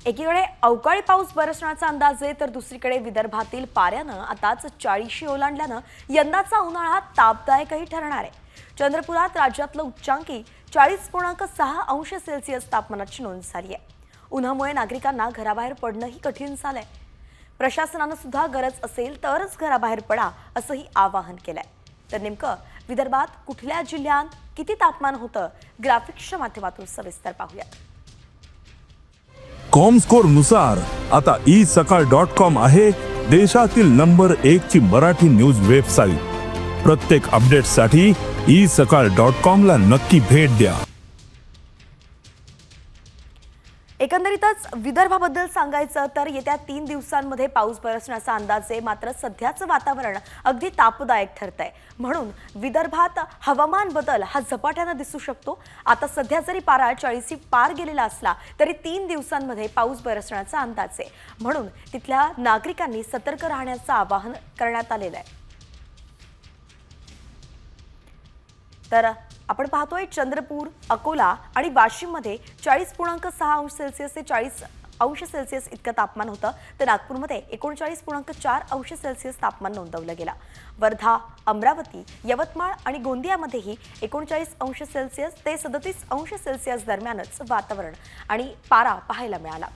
एकीकडे अवकाळी पाऊस बरसण्याचा अंदाज आहे तर दुसरीकडे विदर्भातील पाऱ्यानं आताच 40शी ओलांडल्यानं यंदाचा उन्हाळा तापदायकही ठरणार आहे। चंद्रपुरात राज्यातलं उच्चांकी 40.6 अंश सेल्सिअस तापमानाची नोंद झाली आहे। उन्हामुळे नागरिकांना घराबाहेर पडणंही कठीण झालंय। प्रशासनानं सुद्धा गरज असेल तरच घराबाहेर पडा असंही आवाहन केलंय। तर नेमकं विदर्भात कुठल्या जिल्ह्यात किती तापमान होतं ग्राफिक्सच्या माध्यमातून सविस्तर पाहूयात। कॉमस्कोर नुसार आता isakal.com आहे देशातील नंबर 1 ची मराठी न्यूज वेबसाईट। प्रत्येक अपडेटसाठी isakal.com ला नक्की भेट द्या। एकंदरीतच विदर्भाबद्दल सांगायचं तर येत्या 3 दिवसांमध्ये पाऊस बरसण्याचा अंदाज आहे। मात्र सध्याचं वातावरण अगदी तापदायक ठरतंय, म्हणून विदर्भात हवामान बदल हा झपाट्याने दिसू शकतो। आता सध्या जरी पारा 40 पार गेलेला असला तरी 3 दिवसांमध्ये पाऊस बरसण्याचा अंदाज आहे, म्हणून तिथल्या नागरिकांनी सतर्क राहण्याचं आवाहन करण्यात आलेलं आहे। तर आपण पाहतोय चंद्रपूर, अकोला आणि वाशिममध्ये 40.6 अंश सेल्सिअस ते 40 अंश सेल्सिअस इतकं तापमान होतं, तर नागपूरमध्ये 39.4 अंश सेल्सिअस तापमान नोंदवलं गेलं। वर्धा, अमरावती, यवतमाळ आणि गोंदियामध्येही 39 अंश सेल्सिअस ते 37 अंश सेल्सिअस दरम्यानच वातावरण आणि पारा पाहायला मिळाला।